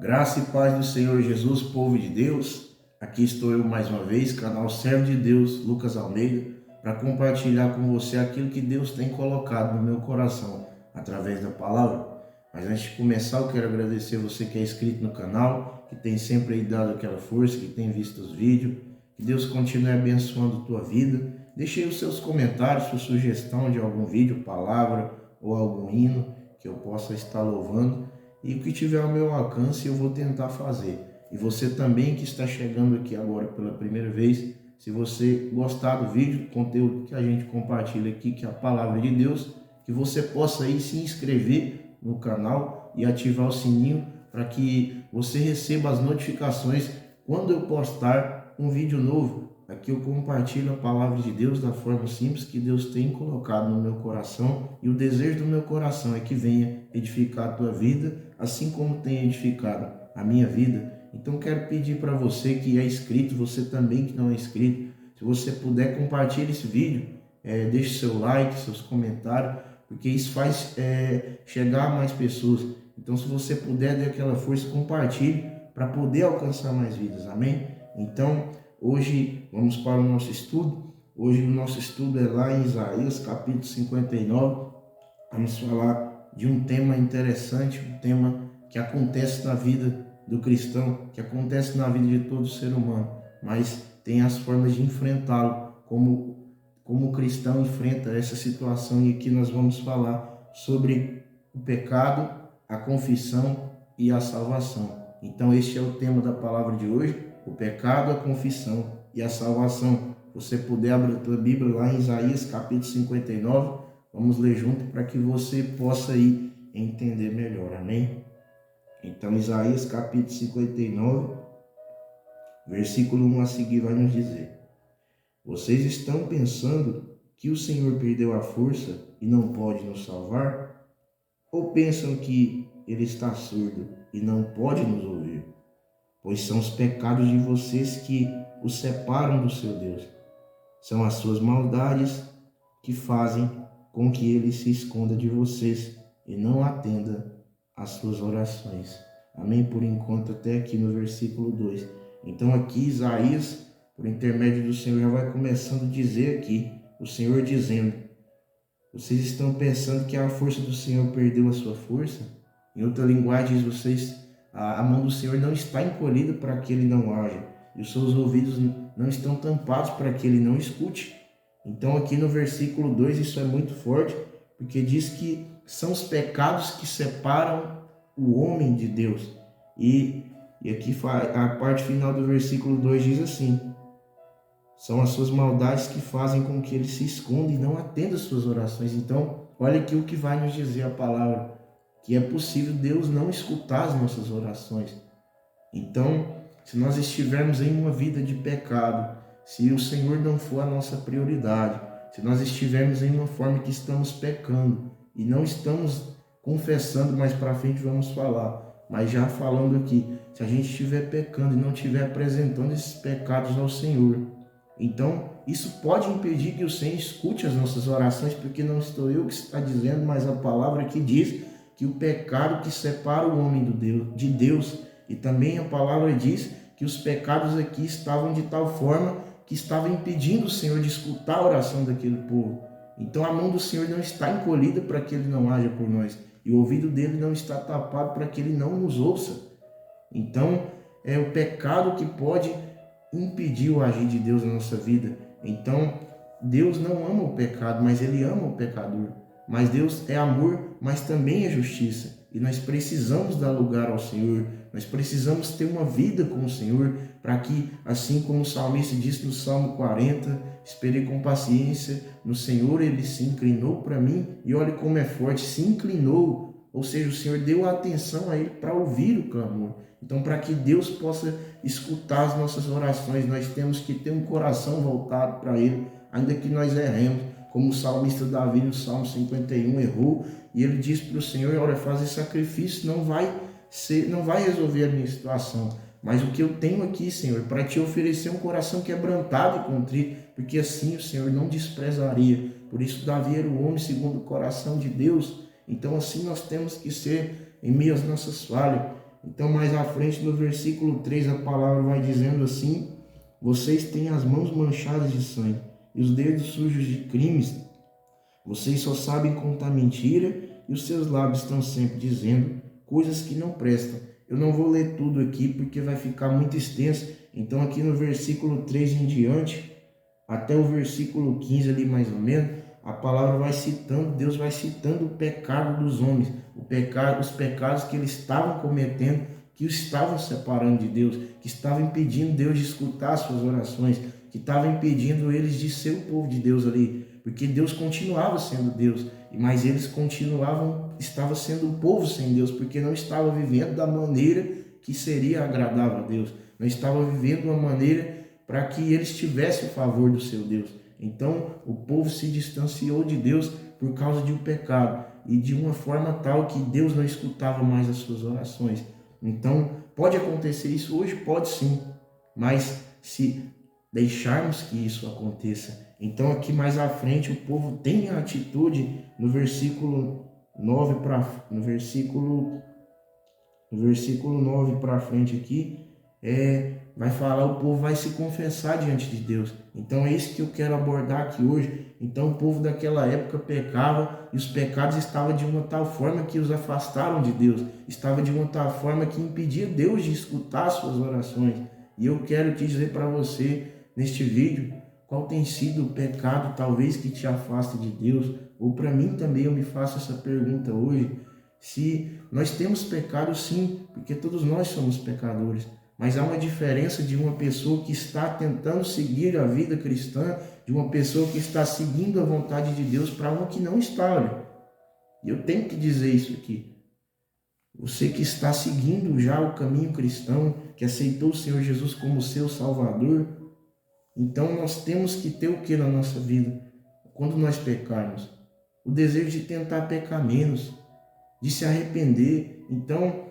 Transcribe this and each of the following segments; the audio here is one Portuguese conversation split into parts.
Graça e paz do Senhor Jesus, povo de Deus. Aqui estou eu mais uma vez, canal Servo de Deus, Lucas Almeida, para compartilhar com você aquilo que Deus tem colocado no meu coração, através da palavra. Mas antes de começar, eu quero agradecer você que é inscrito no canal, que tem sempre aí dado aquela força, que tem visto os vídeos. Que Deus continue abençoando a tua vida. Deixe aí os seus comentários, sua sugestão de algum vídeo, palavra ou algum hino que eu possa estar louvando. E o que tiver ao meu alcance eu vou tentar fazer. E você também que está chegando aqui agora pela primeira vez, se você gostar do vídeo, do conteúdo que a gente compartilha aqui, que é a palavra de Deus, que você possa aí se inscrever no canal e ativar o sininho para que você receba as notificações quando eu postar um vídeo novo. Aqui eu compartilho a palavra de Deus da forma simples que Deus tem colocado no meu coração, e o desejo do meu coração é que venha edificar a tua vida, assim como tem edificado a minha vida. Então quero pedir para você que é inscrito, você também que não é inscrito, se você puder, compartilhe esse vídeo, deixe seu like, seus comentários, porque isso faz chegar a mais pessoas. Então se você puder, dê aquela força, compartilhe para poder alcançar mais vidas, amém? Então hoje vamos para o nosso estudo. Hoje o nosso estudo é lá em Isaías capítulo 59. Vamos falar de um tema interessante, um tema que acontece na vida do cristão, que acontece na vida de todo ser humano, mas tem as formas de enfrentá-lo, como o cristão enfrenta essa situação. E aqui nós vamos falar sobre o pecado, a confissão e a salvação. Então este é o tema da palavra de hoje: o pecado, a confissão e a salvação. Se você puder, abrir a tua Bíblia lá em Isaías capítulo 59, vamos ler junto para que você possa aí entender melhor, amém? Então Isaías capítulo 59, versículo 1 a seguir vai nos dizer: vocês estão pensando que o Senhor perdeu a força e não pode nos salvar? Ou pensam que Ele está surdo e não pode nos ouvir? Pois são os pecados de vocês que os separam do seu Deus. São as suas maldades que fazem com que Ele se esconda de vocês e não atenda às suas orações. Amém? Por enquanto, até aqui no versículo 2. Então aqui Isaías, por intermédio do Senhor, já vai começando a dizer aqui, o Senhor dizendo: vocês estão pensando que a força do Senhor perdeu a sua força? Em outra linguagem diz: a mão do Senhor não está encolhida para que Ele não haja, e os seus ouvidos não estão tampados para que Ele não escute. Então aqui no versículo 2 isso é muito forte, porque diz que são os pecados que separam o homem de Deus. E aqui a parte final do versículo 2 diz assim: são as suas maldades que fazem com que Ele se esconda e não atenda às suas orações. Então olha aqui o que vai nos dizer a palavra, que é possível Deus não escutar as nossas orações. Então, se nós estivermos em uma vida de pecado, se o Senhor não for a nossa prioridade, se nós estivermos em uma forma que estamos pecando e não estamos confessando, mais para frente vamos falar, mas já falando aqui, se a gente estiver pecando e não estiver apresentando esses pecados ao Senhor, então isso pode impedir que o Senhor escute as nossas orações, porque não estou eu que está dizendo, mas a palavra que diz que o pecado que separa o homem de Deus, e também a palavra diz que os pecados aqui estavam de tal forma que estava impedindo o Senhor de escutar a oração daquele povo. Então a mão do Senhor não está encolhida para que Ele não haja por nós, e o ouvido dele não está tapado para que Ele não nos ouça. Então é o pecado que pode impedir o agir de Deus na nossa vida. Então Deus não ama o pecado, mas Ele ama o pecador. Mas Deus é amor, mas também é justiça. E nós precisamos dar lugar ao Senhor. Nós precisamos ter uma vida com o Senhor, para que, assim como o salmista disse no Salmo 40, esperei com paciência no Senhor, Ele se inclinou para mim. E olha como é forte, se inclinou. Ou seja, o Senhor deu atenção a Ele para ouvir o clamor. Então, para que Deus possa escutar as nossas orações, nós temos que ter um coração voltado para Ele, ainda que nós erremos. Como o salmista Davi no Salmo 51 errou, e ele disse para o Senhor: olha, fazer sacrifício não vai resolver a minha situação, mas o que eu tenho aqui, Senhor, para te oferecer um coração quebrantado e contrito, porque assim o Senhor não desprezaria. Por isso Davi era o homem segundo o coração de Deus. Então assim nós temos que ser em meio às nossas falhas. Então, mais à frente, no versículo 3, a palavra vai dizendo assim: vocês têm as mãos manchadas de sangue e os dedos sujos de crimes. Vocês só sabem contar mentira e os seus lábios estão sempre dizendo coisas que não prestam. Eu não vou ler tudo aqui porque vai ficar muito extenso. Então, aqui no versículo 3 em diante, até o versículo 15 ali mais ou menos, a palavra vai citando, Deus vai citando o pecado dos homens, os pecados que eles estavam cometendo, que os estavam separando de Deus, que estavam impedindo Deus de escutar as suas orações, que estavam impedindo eles de ser o povo de Deus ali, porque Deus continuava sendo Deus, mas eles estavam sendo um povo sem Deus, porque não estavam vivendo da maneira que seria agradável a Deus, não estavam vivendo de uma maneira para que eles tivessem o favor do seu Deus. Então o povo se distanciou de Deus por causa de um pecado e de uma forma tal que Deus não escutava mais as suas orações. Então pode acontecer isso hoje? Pode sim, mas se deixarmos que isso aconteça, então aqui mais à frente o povo tem a atitude no versículo 9 no versículo 9 para frente aqui, vai falar, o povo vai se confessar diante de Deus. Então é isso que eu quero abordar aqui hoje. Então o povo daquela época pecava e os pecados estavam de uma tal forma que os afastaram de Deus, estava de uma tal forma que impedia Deus de escutar suas orações. E eu quero te dizer para você neste vídeo qual tem sido o pecado talvez que te afaste de Deus, ou para mim também eu me faço essa pergunta hoje, se nós temos pecado sim, porque todos nós somos pecadores, mas há uma diferença de uma pessoa que está tentando seguir a vida cristã, de uma pessoa que está seguindo a vontade de Deus, para uma que não está, olha. E eu tenho que dizer isso aqui. Você que está seguindo já o caminho cristão, que aceitou o Senhor Jesus como seu Salvador, então nós temos que ter o que na nossa vida? Quando nós pecarmos? O desejo de tentar pecar menos, de se arrepender. Então,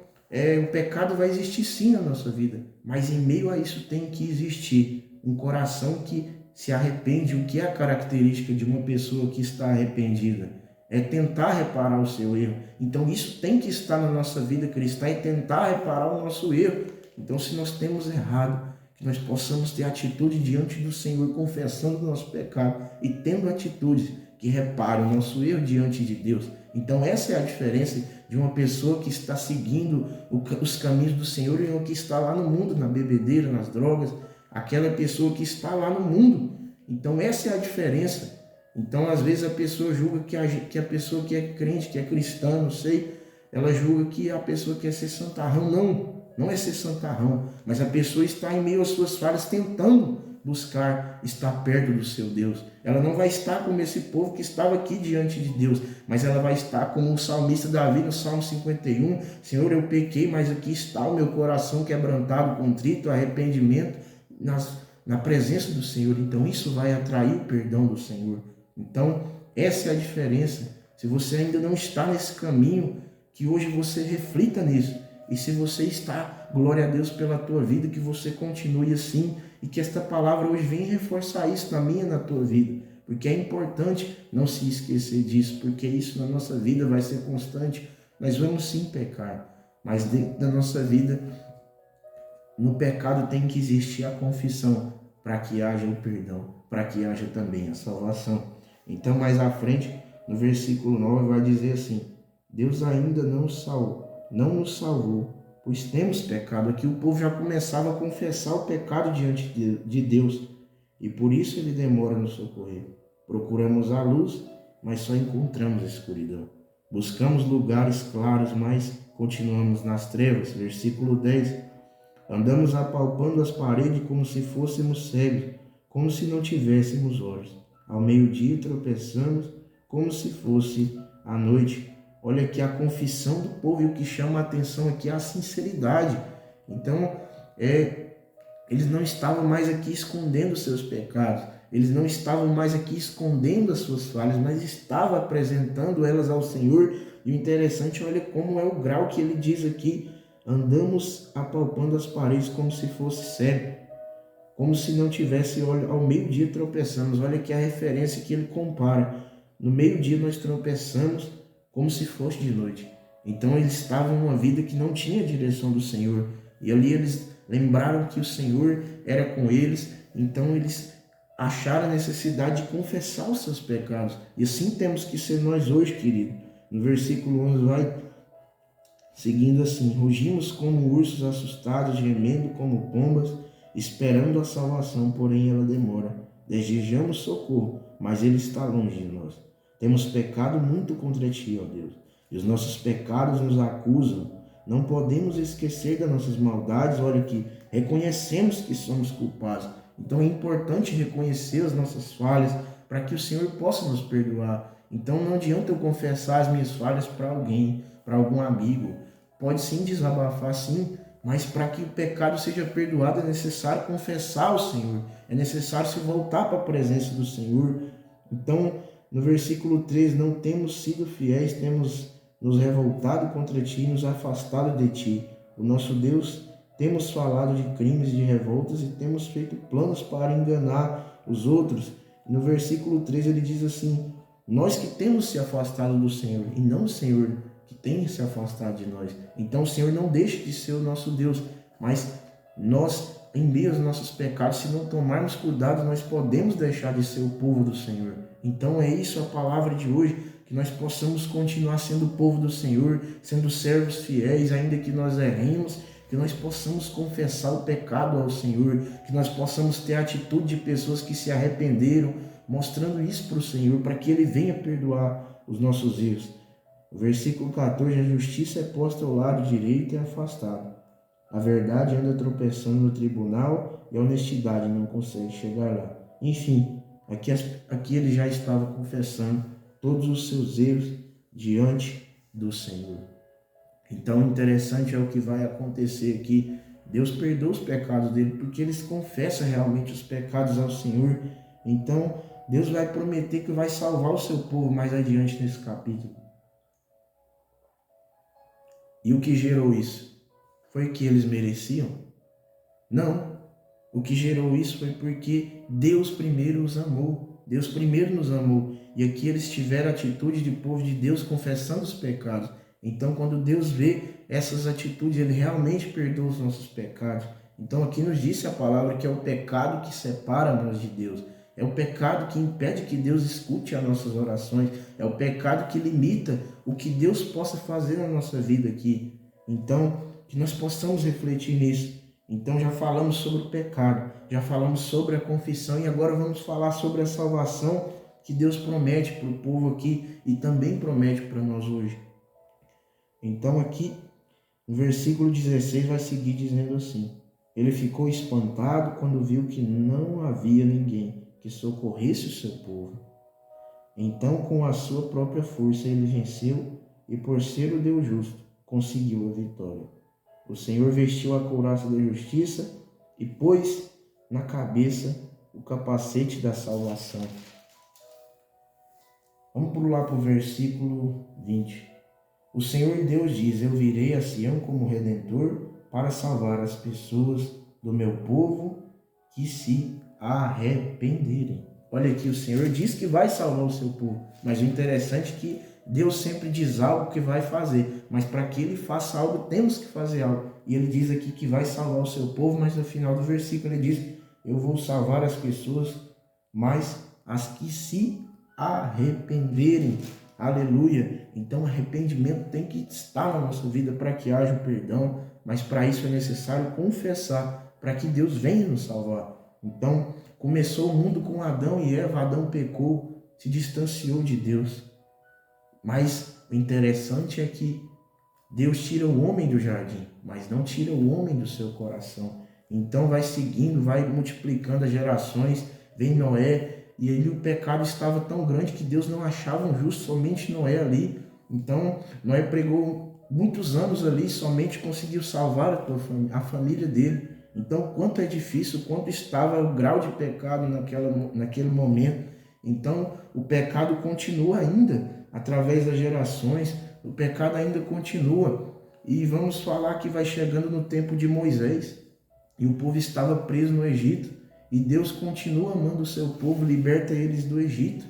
o pecado vai existir sim na nossa vida, mas em meio a isso tem que existir um coração que se arrepende. O que é a característica de uma pessoa que está arrependida? É tentar reparar o seu erro. Então isso tem que estar na nossa vida cristã, e tentar reparar o nosso erro. Então se nós temos errado, que nós possamos ter atitude diante do Senhor, confessando o nosso pecado e tendo atitudes que reparem o nosso erro diante de Deus. Então essa é a diferença de uma pessoa que está seguindo os caminhos do Senhor e uma que está lá no mundo, na bebedeira, nas drogas, aquela pessoa que está lá no mundo. Então essa é a diferença. Então às vezes a pessoa julga que a pessoa que é crente, que é cristã, não sei, ela julga que a pessoa quer ser santarrão. Não é ser santarrão, mas a pessoa está em meio às suas falhas tentando buscar estar perto do seu Deus. Ela não vai estar como esse povo que estava aqui diante de Deus, mas ela vai estar como o salmista Davi no Salmo 51, Senhor, eu pequei, mas aqui está o meu coração quebrantado, contrito, arrependimento na presença do Senhor. Então isso vai atrair o perdão do Senhor. Então essa é a diferença. Se você ainda não está nesse caminho, que hoje você reflita nisso. E se você está, glória a Deus pela tua vida, que você continue assim, e que esta palavra hoje venha reforçar isso na minha e na tua vida, porque é importante não se esquecer disso, porque isso na nossa vida vai ser constante. Nós vamos sim pecar, mas dentro da nossa vida, no pecado tem que existir a confissão, para que haja o perdão, para que haja também a salvação. Então mais à frente, no versículo 9 vai dizer assim, Deus ainda não nos salvou, pois temos pecado. Aqui o povo já começava a confessar o pecado diante de Deus, e por isso ele demora nos socorrer. Procuramos a luz, mas só encontramos a escuridão. Buscamos lugares claros, mas continuamos nas trevas. Versículo 10. Andamos apalpando as paredes como se fôssemos cegos, como se não tivéssemos olhos. Ao meio-dia tropeçamos, como se fosse à noite. Olha aqui a confissão do povo, e o que chama a atenção aqui é a sinceridade. Então, eles não estavam mais aqui escondendo seus pecados, eles não estavam mais aqui escondendo as suas falhas, mas estavam apresentando elas ao Senhor. E o interessante, olha como é o grau que ele diz aqui, andamos apalpando as paredes como se fosse cego, como se não tivesse olho. Ao meio-dia tropeçamos. Olha aqui a referência que ele compara. No meio-dia nós tropeçamos, como se fosse de noite. Então eles estavam em uma vida que não tinha direção do Senhor. E ali eles lembraram que o Senhor era com eles, então eles acharam a necessidade de confessar os seus pecados. E assim temos que ser nós hoje, querido. No versículo 11 vai seguindo assim: rugimos como ursos assustados, gemendo como pombas, esperando a salvação, porém ela demora. Desejamos socorro, mas ele está longe de nós. Temos pecado muito contra ti, ó Deus, e os nossos pecados nos acusam. Não podemos esquecer das nossas maldades. Olha aqui, reconhecemos que somos culpados. Então é importante reconhecer as nossas falhas para que o Senhor possa nos perdoar. Então não adianta eu confessar as minhas falhas para alguém, para algum amigo. Pode sim desabafar, sim, mas para que o pecado seja perdoado é necessário confessar ao Senhor. É necessário se voltar para a presença do Senhor. Então, no versículo 3, não temos sido fiéis, temos nos revoltado contra ti e nos afastado de ti. O nosso Deus, temos falado de crimes, de revoltas e temos feito planos para enganar os outros. No versículo 3 ele diz assim: nós que temos se afastado do Senhor e não o Senhor que tem se afastado de nós. Então o Senhor não deixa de ser o nosso Deus, mas nós, em meio aos nossos pecados, se não tomarmos cuidado, nós podemos deixar de ser o povo do Senhor. Então é isso a palavra de hoje, que nós possamos continuar sendo o povo do Senhor, sendo servos fiéis, ainda que nós erremos, que nós possamos confessar o pecado ao Senhor, que nós possamos ter a atitude de pessoas que se arrependeram, mostrando isso para o Senhor, para que Ele venha perdoar os nossos erros. O versículo 14, a justiça é posta ao lado direito e afastada. A verdade anda tropeçando no tribunal e a honestidade não consegue chegar lá. Enfim, aqui ele já estava confessando todos os seus erros diante do Senhor. Então, interessante é o que vai acontecer aqui. Deus perdoa os pecados dele porque eles confessam realmente os pecados ao Senhor. Então, Deus vai prometer que vai salvar o seu povo mais adiante nesse capítulo. E o que gerou isso? Foi que eles mereciam? Não. O que gerou isso foi porque Deus primeiro os amou. Deus primeiro nos amou. E aqui eles tiveram a atitude de povo de Deus confessando os pecados. Então, quando Deus vê essas atitudes, Ele realmente perdoa os nossos pecados. Então, aqui nos disse a palavra que é o pecado que separa nós de Deus. É o pecado que impede que Deus escute as nossas orações. É o pecado que limita o que Deus possa fazer na nossa vida aqui. Então, que nós possamos refletir nisso. Então, já falamos sobre o pecado, já falamos sobre a confissão e agora vamos falar sobre a salvação que Deus promete para o povo aqui e também promete para nós hoje. Então, aqui, no versículo 16 vai seguir dizendo assim: ele ficou espantado quando viu que não havia ninguém que socorresse o seu povo. Então, com a sua própria força, ele venceu e, por ser o Deus justo, conseguiu a vitória. O Senhor vestiu a couraça da justiça e pôs na cabeça o capacete da salvação. Vamos pular para o versículo 20. O Senhor Deus diz: eu virei a Sião como Redentor para salvar as pessoas do meu povo que se arrependerem. Olha aqui, o Senhor diz que vai salvar o seu povo, mas o interessante é que Deus sempre diz algo que vai fazer, mas para que Ele faça algo, temos que fazer algo. E Ele diz aqui que vai salvar o seu povo, mas no final do versículo Ele diz: eu vou salvar as pessoas, mas as que se arrependerem. Aleluia! Então arrependimento tem que estar na nossa vida para que haja o perdão, mas para isso é necessário confessar, para que Deus venha nos salvar. Então começou o mundo com Adão e Eva. Adão pecou, se distanciou de Deus. Mas o interessante é que Deus tira o homem do jardim, mas não tira o homem do seu coração. Então vai seguindo, vai multiplicando as gerações, vem Noé, e aí o pecado estava tão grande que Deus não achava um justo, somente Noé ali. Então Noé pregou muitos anos ali, somente conseguiu salvar a família dele. Então quanto é difícil, quanto estava o grau de pecado naquele momento. Então o pecado continua ainda, através das gerações, o pecado ainda continua. E vamos falar que vai chegando no tempo de Moisés, e o povo estava preso no Egito, e Deus continua amando o seu povo, liberta eles do Egito.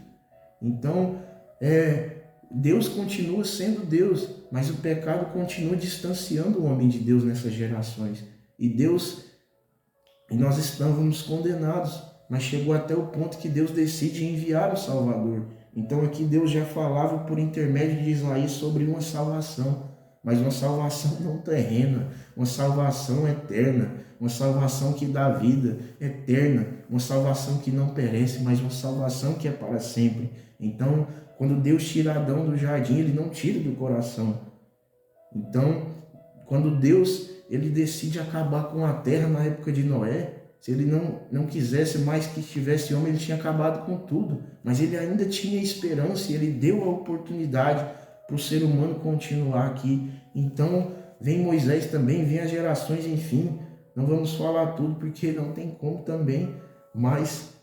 Então, Deus continua sendo Deus, mas o pecado continua distanciando o homem de Deus nessas gerações. E nós estávamos condenados, mas chegou até o ponto que Deus decide enviar o Salvador. Então aqui Deus já falava por intermédio de Isaías sobre uma salvação, mas uma salvação não terrena, uma salvação eterna, uma salvação que dá vida eterna, uma salvação que não perece, mas uma salvação que é para sempre. Então, quando Deus tira Adão do jardim, ele não tira do coração. Então, quando Deus ele decide acabar com a terra na época de Noé, se ele não quisesse mais que tivesse homem, ele tinha acabado com tudo. Mas ele ainda tinha esperança e ele deu a oportunidade para o ser humano continuar aqui. Então, vem Moisés também, vem as gerações, enfim. Não vamos falar tudo porque não tem como também, mas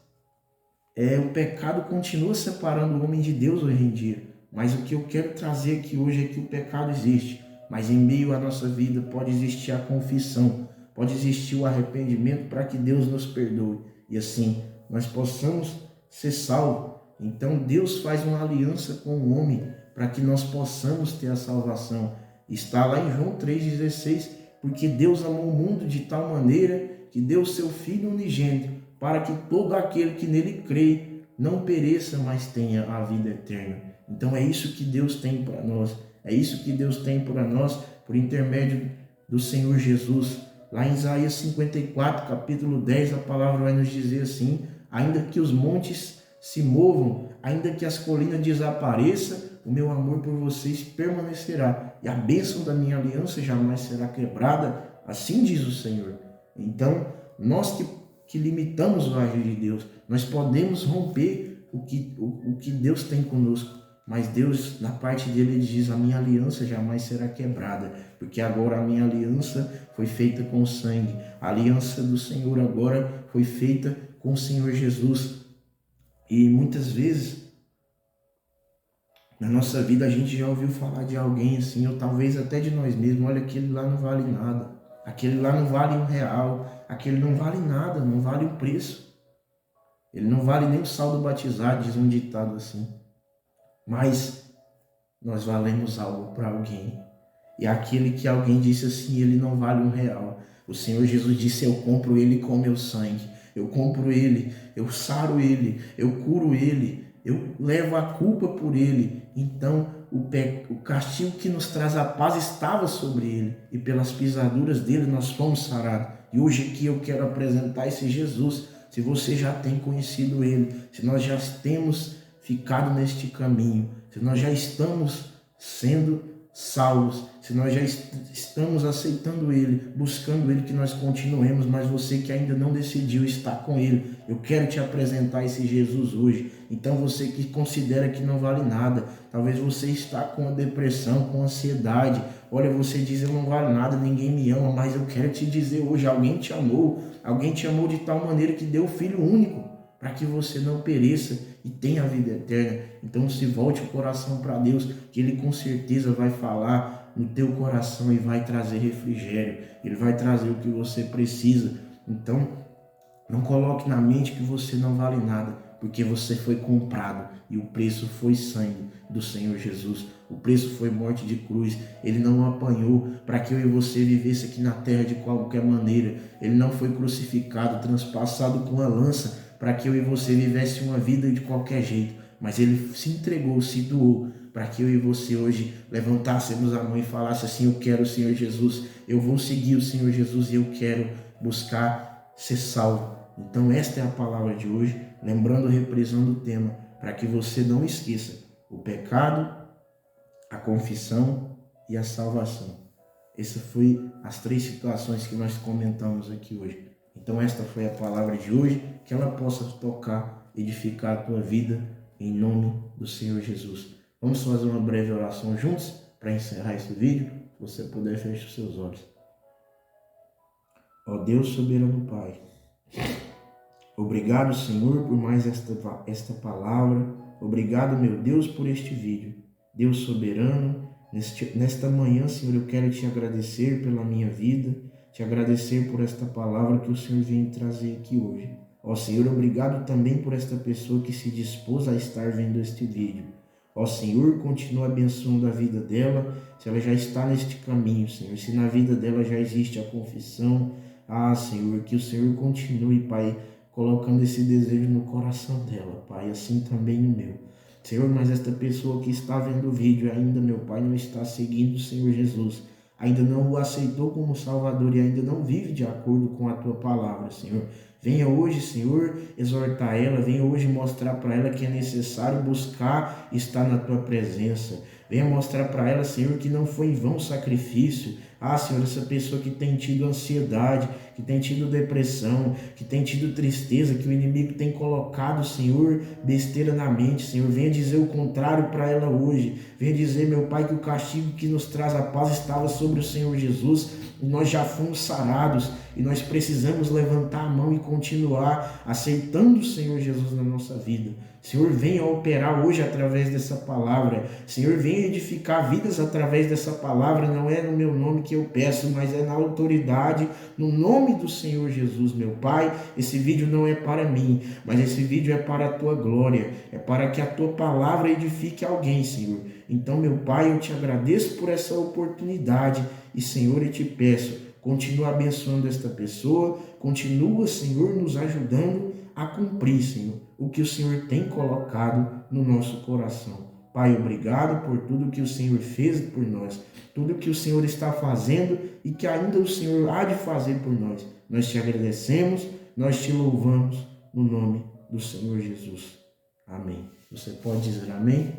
o pecado continua separando o homem de Deus hoje em dia. Mas o que eu quero trazer aqui hoje é que o pecado existe, mas em meio à nossa vida pode existir a confissão, pode existir o arrependimento para que Deus nos perdoe e assim nós possamos ser salvos. Então Deus faz uma aliança com o homem para que nós possamos ter a salvação. Está lá em João 3,16, porque Deus amou o mundo de tal maneira que deu seu Filho unigênito, para que todo aquele que nele crê não pereça, mas tenha a vida eterna. Então é isso que Deus tem para nós, é isso que Deus tem para nós por intermédio do Senhor Jesus. Lá em Isaías 54, capítulo 10, a palavra vai nos dizer assim: ainda que os montes se movam, ainda que as colinas desapareçam, o meu amor por vocês permanecerá, e a bênção da minha aliança jamais será quebrada, assim diz o Senhor. Então, nós que limitamos o agir de Deus, nós podemos romper o que Deus tem conosco, mas Deus, na parte dele, ele diz: a minha aliança jamais será quebrada, porque agora a minha aliança foi feita com o sangue, a aliança do Senhor agora foi feita com o Senhor Jesus. E muitas vezes na nossa vida a gente já ouviu falar de alguém assim, ou talvez até de nós mesmos: olha, aquele lá não vale nada, aquele lá não vale R$1, aquele não vale nada, não vale o preço, ele não vale nem o saldo batizado, diz um ditado assim. Mas nós valemos algo para alguém, e aquele que alguém disse assim: ele não vale R$1, o Senhor Jesus disse: eu compro ele com meu sangue, eu compro ele, eu saro ele, eu curo ele, eu levo a culpa por ele. Então o castigo que nos traz a paz estava sobre ele, e pelas pisaduras dele nós fomos sarados. E hoje aqui eu quero apresentar esse Jesus. Se você já tem conhecido ele, se nós já temos ficado neste caminho, se nós já estamos sendo salvos, se nós já estamos aceitando ele, buscando ele, que nós continuemos. Mas você que ainda não decidiu estar com ele, eu quero te apresentar esse Jesus hoje. Então você que considera que não vale nada, talvez você está com a depressão, com ansiedade, olha, você diz: eu não vale nada, ninguém me ama, mas eu quero te dizer hoje: alguém te amou de tal maneira que deu o Filho único, para que você não pereça e tenha a vida eterna. Então se volte o coração para Deus, que ele com certeza vai falar no teu coração e vai trazer refrigério, ele vai trazer o que você precisa. Então não coloque na mente que você não vale nada, porque você foi comprado e o preço foi sangue do Senhor Jesus. O preço foi morte de cruz. Ele não apanhou para que eu e você vivesse aqui na terra de qualquer maneira. Ele não foi crucificado, transpassado com a lança para que eu e você vivesse uma vida de qualquer jeito. Mas ele se entregou, se doou, para que eu e você hoje levantássemos a mão e falasse assim: eu quero o Senhor Jesus, eu vou seguir o Senhor Jesus e eu quero buscar ser salvo. Então esta é a palavra de hoje, lembrando, reprisando o tema, para que você não esqueça: o pecado, a confissão e a salvação. Essas foram as 3 situações que nós comentamos aqui hoje. Então esta foi a palavra de hoje, que ela possa tocar, edificar a tua vida, em nome do Senhor Jesus. Vamos fazer uma breve oração juntos para encerrar esse vídeo. Se você puder, feche os seus olhos. Ó Deus soberano Pai, obrigado, Senhor, por mais esta palavra. Obrigado, meu Deus, por este vídeo. Deus soberano, nesta manhã, Senhor, eu quero te agradecer pela minha vida, te agradecer por esta palavra que o Senhor vem trazer aqui hoje. Ó Senhor, obrigado também por esta pessoa que se dispôs a estar vendo este vídeo. Ó Senhor, continua abençoando a vida dela, se ela já está neste caminho, Senhor, se na vida dela já existe a confissão, Senhor, que o Senhor continue, Pai, colocando esse desejo no coração dela, Pai, assim também no meu. Senhor, mas esta pessoa que está vendo o vídeo ainda, meu Pai, não está seguindo o Senhor Jesus, ainda não o aceitou como Salvador e ainda não vive de acordo com a Tua palavra, Senhor. Venha hoje, Senhor, exortar ela, venha hoje mostrar para ela que é necessário buscar estar na Tua presença. Venha mostrar para ela, Senhor, que não foi em vão o sacrifício. Senhor, essa pessoa que tem tido ansiedade, que tem tido depressão, que tem tido tristeza, que o inimigo tem colocado, Senhor, besteira na mente, Senhor, venha dizer o contrário para ela hoje. Venha dizer, meu Pai, que o castigo que nos traz a paz estava sobre o Senhor Jesus e nós já fomos sarados e nós precisamos levantar a mão e continuar aceitando o Senhor Jesus na nossa vida. Senhor, venha operar hoje através dessa palavra. Senhor, venha edificar vidas através dessa palavra. Não é no meu nome que eu peço, mas é na autoridade, no nome do Senhor Jesus, meu Pai. Esse vídeo não é para mim, mas esse vídeo é para a Tua glória. É para que a Tua palavra edifique alguém, Senhor. Então, meu Pai, eu te agradeço por essa oportunidade e, Senhor, eu te peço, continua abençoando esta pessoa, continua, Senhor, nos ajudando a cumprir, Senhor, o que o Senhor tem colocado no nosso coração. Pai, obrigado por tudo que o Senhor fez por nós, tudo que o Senhor está fazendo e que ainda o Senhor há de fazer por nós. Nós te agradecemos, nós te louvamos no nome do Senhor Jesus. Amém. Você pode dizer amém?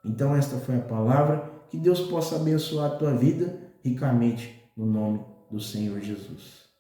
Então esta foi a palavra, que Deus possa abençoar a tua vida ricamente no nome do Senhor Jesus.